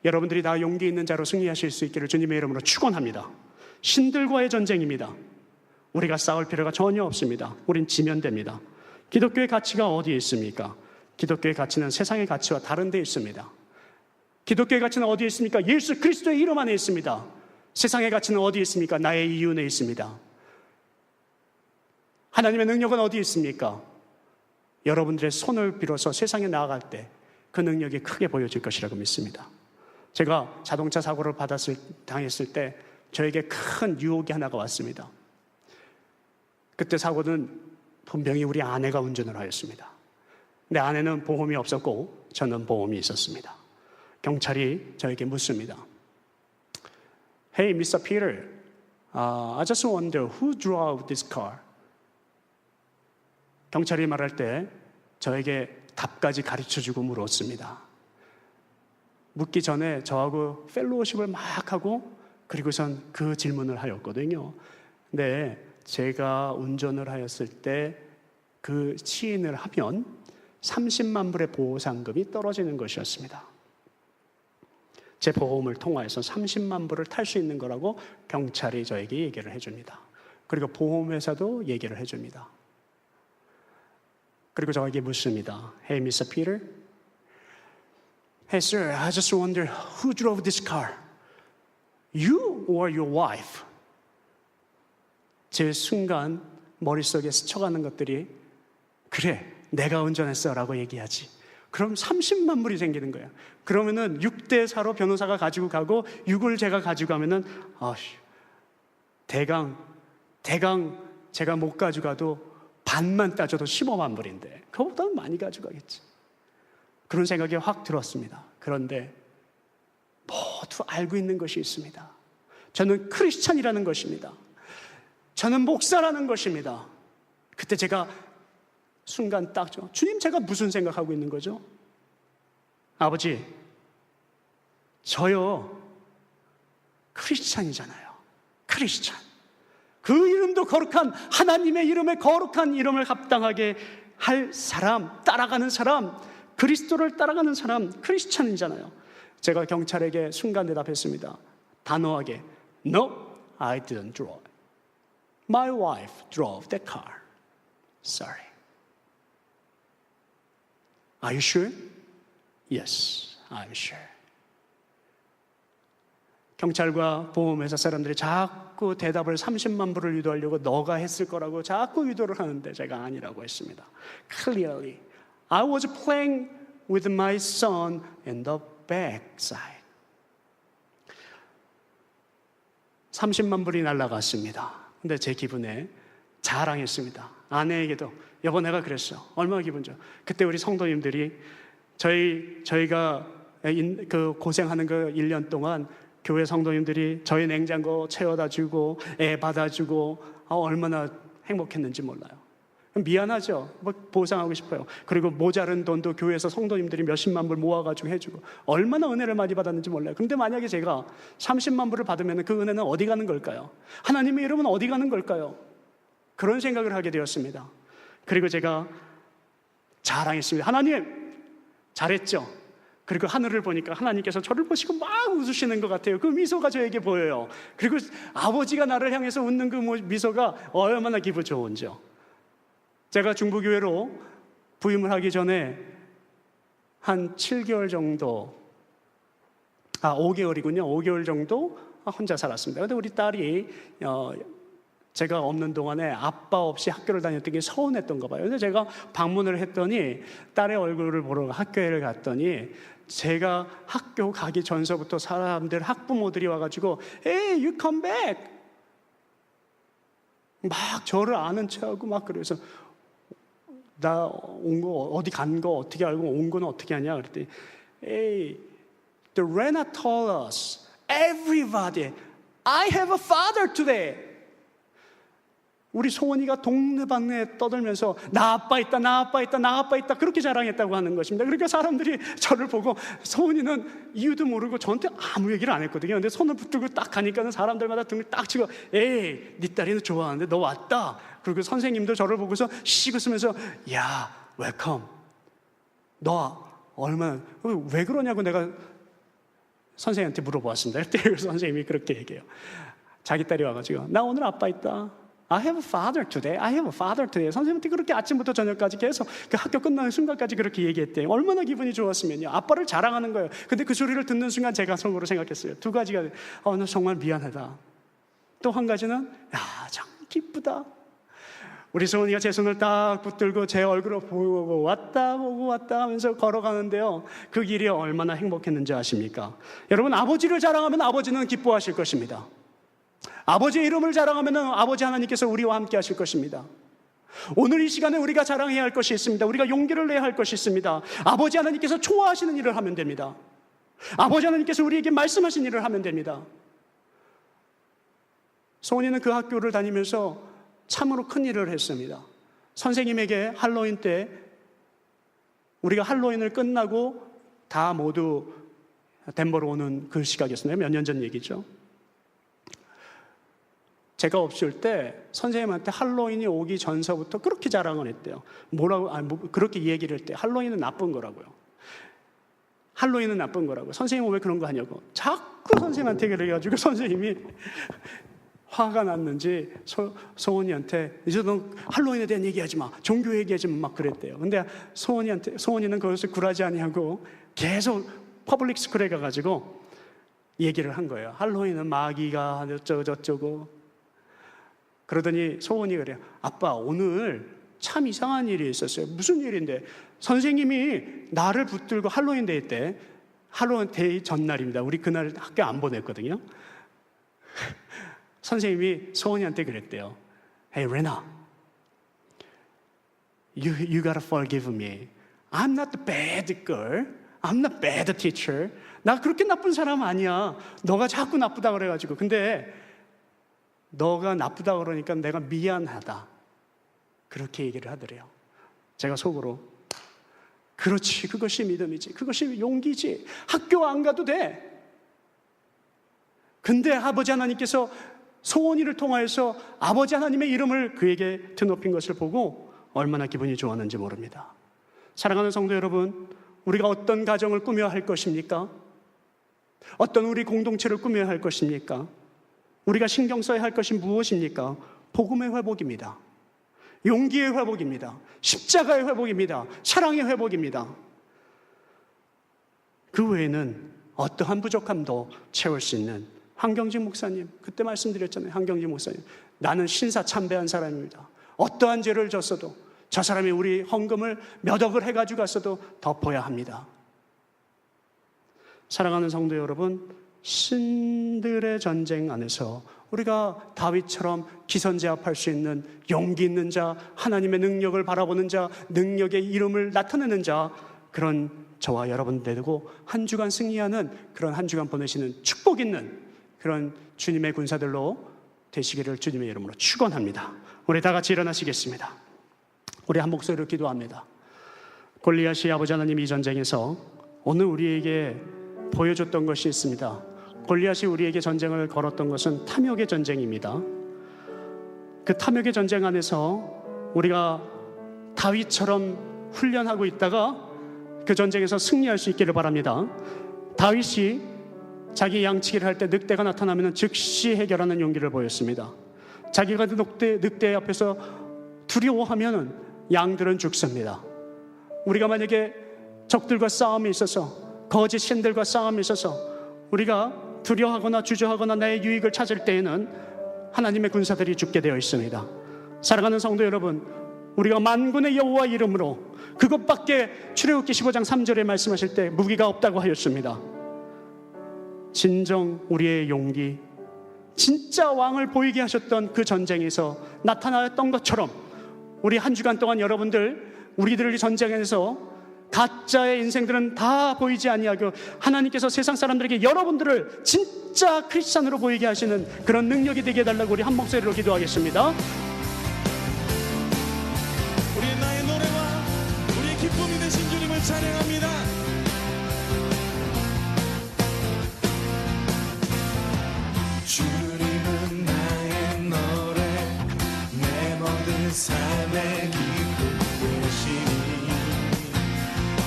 여러분들이 다 용기 있는 자로 승리하실 수 있기를 주님의 이름으로 축원합니다. 신들과의 전쟁입니다. 우리가 싸울 필요가 전혀 없습니다. 우린 지면 됩니다. 기독교의 가치가 어디에 있습니까? 기독교의 가치는 세상의 가치와 다른 데 있습니다. 기독교의 가치는 어디에 있습니까? 예수 그리스도의 이름 안에 있습니다. 세상의 가치는 어디에 있습니까? 나의 이윤에 있습니다. 하나님의 능력은 어디에 있습니까? 여러분들의 손을 빌어서 세상에 나아갈 때 그 능력이 크게 보여질 것이라고 믿습니다. 제가 자동차 사고를 당했을 때 저에게 큰 유혹이 하나가 왔습니다. 그때 사고는 분명히 우리 아내가 운전을 하였습니다. 내 아내는 보험이 없었고 저는 보험이 있었습니다. 경찰이 저에게 묻습니다. Hey, Mr. Peter, I just wonder who drove this car? 경찰이 말할 때 저에게 답까지 가르쳐주고 물었습니다. 묻기 전에 저하고 펠로우십을 막 하고 그리고선 그 질문을 하였거든요. 근데 제가 운전을 하였을 때 그 시인을 하면 30만 불의 보상금이 떨어지는 것이었습니다. 제 보험을 통하여서 30만 불을 탈 수 있는 거라고 경찰이 저에게 얘기를 해줍니다. 그리고 보험회사도 얘기를 해줍니다. 그리고 저에게 묻습니다. Hey, Mr. Peter. Hey, sir, I just wonder who drove this car? You or your wife? 제 순간 머릿속에 스쳐가는 것들이 그래, 내가 운전했어 라고 얘기하지. 그럼 30만 불이 생기는 거예요. 그러면은 6대4로 변호사가 가지고 가고 6을 제가 가지고 가면은 대강 제가 못 가져가도 반만 따져도 15만 불인데 그거보다는 많이 가져가겠지. 그런 생각이 확 들었습니다. 그런데 모두 알고 있는 것이 있습니다. 저는 크리스찬이라는 것입니다. 저는 목사라는 것입니다. 그때 제가 순간 딱죠. 주님, 제가 무슨 생각하고 있는 거죠? 아버지, 저요 크리스찬이잖아요. 크리스찬. 그 이름도 거룩한 하나님의 이름에 거룩한 이름을 합당하게 할 사람, 따라가는 사람, 그리스도를 따라가는 사람, 크리스찬이잖아요. 제가 경찰에게 순간 대답했습니다. 단호하게, No, I didn't drive. My wife drove the car. Sorry. Are you sure? Yes, I'm sure. 경찰과 보험회사 사람들이 자꾸 대답을 30만 불을 유도하려고 너가 했을 거라고 자꾸 유도를 하는데 제가 아니라고 했습니다. Clearly, I was playing with my son in the backside. 30만 불이 날아갔습니다. 근데 제 기분에 자랑했습니다. 아내에게도 여보 내가 그랬어. 얼마나 기분 좋아. 그때 우리 성도님들이 저희가 그 고생하는 그 1년 동안 교회 성도님들이 저희 냉장고 채워다 주고 애 받아주고 얼마나 행복했는지 몰라요. 미안하죠. 뭐 보상하고 싶어요. 그리고 모자른 돈도 교회에서 성도님들이 몇십만 불 모아가지고 해주고 얼마나 은혜를 많이 받았는지 몰라요. 그런데 만약에 제가 30만 불을 받으면 그 은혜는 어디 가는 걸까요? 하나님의 이름은 어디 가는 걸까요? 그런 생각을 하게 되었습니다. 그리고 제가 자랑했습니다. 하나님 잘했죠. 그리고 하늘을 보니까 하나님께서 저를 보시고 막 웃으시는 것 같아요. 그 미소가 저에게 보여요. 그리고 아버지가 나를 향해서 웃는 그 미소가 얼마나 기분 좋은지요. 제가 중부교회로 부임을 하기 전에 한 7개월 정도, 5개월이군요. 5개월 정도 혼자 살았습니다. 근데 우리 딸이 제가 없는 동안에 아빠 없이 학교를 다녔던 게 서운했던가 봐요. 근데 제가 방문을 했더니 딸의 얼굴을 보러 학교에 갔더니 제가 학교 가기 전서부터 사람들, 학부모들이 와가지고 Hey, you come back! 막 저를 아는 체하고 막 그래서 나 온 거 어디 간 거 어떻게 알고 온 거는 어떻게 하냐 그랬더니 Hey, the Rena told us, everybody, I have a father today. 우리 소원이가 동네방네 떠들면서 나 아빠 있다, 나 아빠 있다, 나 아빠 있다 그렇게 자랑했다고 하는 것입니다. 그러니까 사람들이 저를 보고 소원이는 이유도 모르고 저한테 아무 얘기를 안 했거든요. 근데 손을 붙들고 딱 가니까는 사람들마다 등을 딱 치고 에이, 네 딸이는 좋아하는데 너 왔다. 그리고 선생님도 저를 보고서 씩 웃으면서 야, 웰컴. 너 얼마나 왜 그러냐고 내가 선생님한테 물어보았습니다. 그때 선생님이 그렇게 얘기해요. 자기 딸이 와가지고 나 오늘 아빠 있다. I have a father today. I have a father today. 선생님한테 그렇게 아침부터 저녁까지 계속 그 학교 끝나는 순간까지 그렇게 얘기했대요. 얼마나 기분이 좋았으면요. 아빠를 자랑하는 거예요. 근데 그 소리를 듣는 순간 제가 속으로 생각했어요. 두 가지가 너 정말 미안하다. 또 한 가지는 참 기쁘다. 우리 소은이가 제 손을 딱 붙들고 제 얼굴을 보고 왔다 보고 왔다 하면서 걸어가는데요. 그 길이 얼마나 행복했는지 아십니까? 여러분, 아버지를 자랑하면 아버지는 기뻐하실 것입니다. 아버지의 이름을 자랑하면 아버지 하나님께서 우리와 함께 하실 것입니다. 오늘 이 시간에 우리가 자랑해야 할 것이 있습니다. 우리가 용기를 내야 할 것이 있습니다. 아버지 하나님께서 좋아하시는 일을 하면 됩니다. 아버지 하나님께서 우리에게 말씀하신 일을 하면 됩니다. 소은이는 그 학교를 다니면서 참으로 큰 일을 했습니다. 선생님에게 할로윈 때 우리가 할로윈을 끝나고 다 모두 덴버로 오는 그 시각이었어요. 몇 년 전 얘기죠. 제가 없을 때 선생님한테 할로윈이 오기 전서부터 그렇게 자랑을 했대요. 그렇게 얘기를 했대요. 할로윈은 나쁜 거라고요. 할로윈은 나쁜 거라고. 선생님은 왜 그런 거 하냐고. 자꾸 선생님한테 그래가지고 선생님이 화가 났는지 소은이한테 이제 너 할로윈에 대한 얘기하지 마. 종교 얘기하지 마. 막 그랬대요. 근데 소은이는 그것을 굴하지 아니하고 계속 퍼블릭 스쿨에 가가지고 얘기를 한 거예요. 할로윈은 마귀가 어쩌고 그러더니 소은이 그래요. 아빠 오늘 참 이상한 일이 있었어요. 무슨 일인데? 선생님이 나를 붙들고 할로윈 데이 때 할로윈 데이 전날입니다. 우리 그날 학교 안 보냈거든요. 선생님이 소은이한테 그랬대요. Hey Rena, you gotta forgive me. I'm not the bad girl. I'm not bad teacher. 나 그렇게 나쁜 사람 아니야. 너가 자꾸 나쁘다 그래가지고. 근데 너가 나쁘다 그러니까 내가 미안하다. 그렇게 얘기를 하더래요. 제가 속으로 그렇지, 그것이 믿음이지. 그것이 용기지. 학교 안 가도 돼. 근데 아버지 하나님께서 소원이를 통하여서 아버지 하나님의 이름을 그에게 드높인 것을 보고 얼마나 기분이 좋았는지 모릅니다. 사랑하는 성도 여러분, 우리가 어떤 가정을 꾸며야 할 것입니까? 어떤 우리 공동체를 꾸며야 할 것입니까? 우리가 신경 써야 할 것이 무엇입니까? 복음의 회복입니다. 용기의 회복입니다. 십자가의 회복입니다. 사랑의 회복입니다. 그 외에는 어떠한 부족함도 채울 수 있는 한경직 목사님, 그때 말씀드렸잖아요. 한경직 목사님, 나는 신사참배한 사람입니다. 어떠한 죄를 졌어도 저 사람이 우리 헌금을 몇 억을 해가지고 갔어도 덮어야 합니다. 사랑하는 성도 여러분, 신들의 전쟁 안에서 우리가 다윗처럼 기선제압할 수 있는 용기 있는 자, 하나님의 능력을 바라보는 자, 능력의 이름을 나타내는 자, 그런 저와 여러분 되고 한 주간 승리하는 그런 한 주간 보내시는 축복 있는 그런 주님의 군사들로 되시기를 주님의 이름으로 축원합니다. 우리 다 같이 일어나시겠습니다. 우리 한 목소리로 기도합니다. 골리앗이 아버지 하나님 이 전쟁에서 오늘 우리에게 보여줬던 것이 있습니다. 골리앗이 우리에게 전쟁을 걸었던 것은 탐욕의 전쟁입니다. 그 탐욕의 전쟁 안에서 우리가 다윗처럼 훈련하고 있다가 그 전쟁에서 승리할 수 있기를 바랍니다. 다윗이 자기 양치기를 할 때 늑대가 나타나면 즉시 해결하는 용기를 보였습니다. 자기가 늑대 앞에서 두려워하면 양들은 죽습니다. 우리가 만약에 적들과 싸움이 있어서, 거짓 신들과 싸움이 있어서 우리가 두려워하거나 주저하거나 나의 유익을 찾을 때에는 하나님의 군사들이 죽게 되어 있습니다. 사랑하는 성도 여러분, 우리가 만군의 여호와 이름으로, 그것밖에 출애굽기 15장 3절에 말씀하실 때 무기가 없다고 하였습니다. 진정 우리의 용기, 진짜 왕을 보이게 하셨던 그 전쟁에서 나타났던 것처럼 우리 한 주간 동안 여러분들, 우리들의 전쟁에서 가짜의 인생들은 다 보이지 아니하고 하나님께서 세상 사람들에게 여러분들을 진짜 크리스찬으로 보이게 하시는 그런 능력이 되게 해달라고 우리 한 목소리로 기도하겠습니다. 우리의 나의 노래와 우리의 기쁨이 되신 주님을 찬양합니다. 주님은 나의 노래, 내 모든 삶의 기쁨 되시니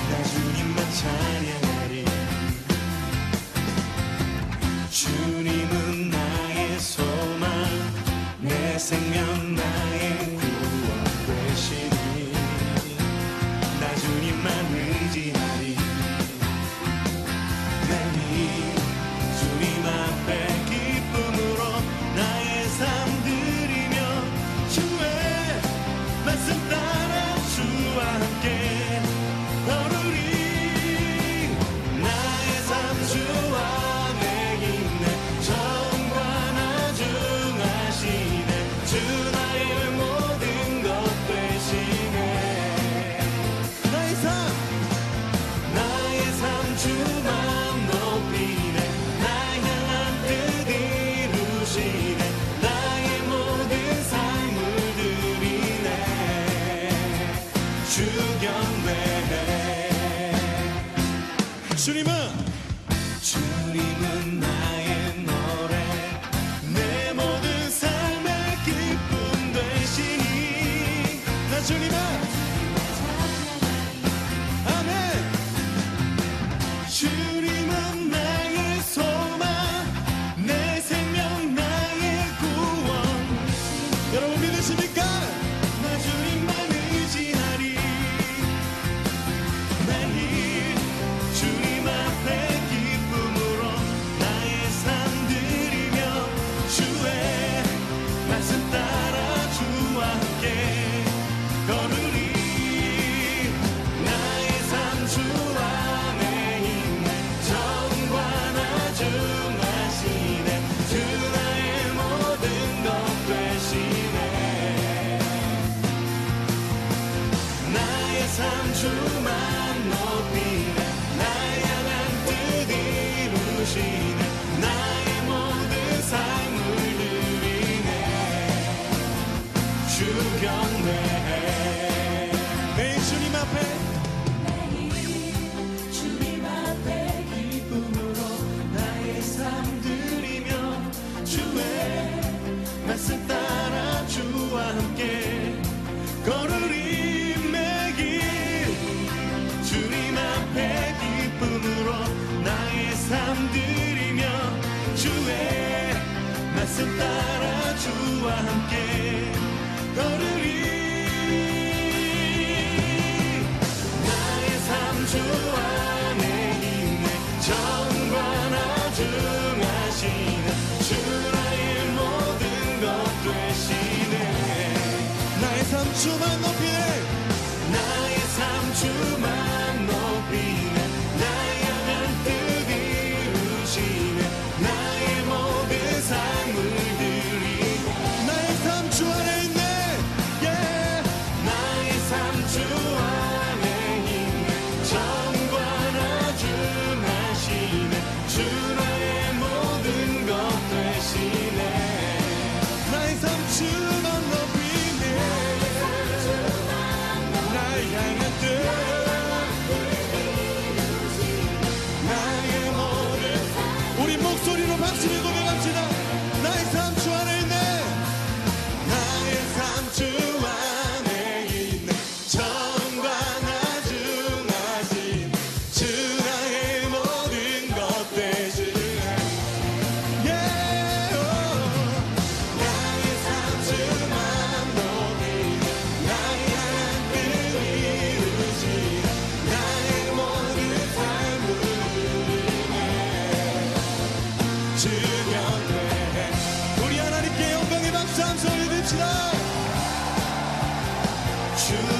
나 주님만 찬양하리. 주님은 나의 소망, 내 생명 나의 구원 되시니 나 주님만 의지하리. 내니 주님 앞에 기쁨으로 나의 삶 드리며 주의 말씀 따라 주와 함께 걸으리. 나의 삶 주 안에 있네, 정과 나중하시네, 주 나의 모든 것 되시네. 나의 삶 주만 높이네, 나 향한 뜻 이루시네, 나의 모든 삶을 드리네, 주 경배해. 주님은 나의 노래, 내 모든 삶의 기쁨 되시니 나 주님은 아멘. 주님은 나의 소망, 내 생명 나의 구원. 여러분 믿으십니까? 나 주님만 의지하리. 매일 주님 앞에 기쁨으로 나의 삶 드리며 주의 말씀 따라 주와 함께 걸으리. 나의 삶 주 안에 있네, 정과 나중하시네, 주 나의 모든 것 되시네. 나의 삶 주만 높이네, 나 향한 뜻 이루시네, 나의 모든 삶을 드리네, 주 경배해. 매일 주님 앞에 기쁨으로 나의 삶 드리며 주의 말씀 따라 주와 함께 걸으리. 매길 주님 앞에 기쁨으로 나의 삶 드리며 주의 말씀 따라 주와 함께 걸으리. 나의 삶 주 안에 있네, 정과 나중하시네, 주 나의 모든 것 되시네. 나의 삶 주만 높이네, 나의 삶 주만 높이네, 나 향한 뜻 이루시네, 나의 모든 삶을 드리네. 나의 삶 주 안에 있네, yeah. 나의 삶 주 안에 있네, 정과 나중하시네, 주 나의 모든 것 되시네. 나의 삶 주만 높이네. 주의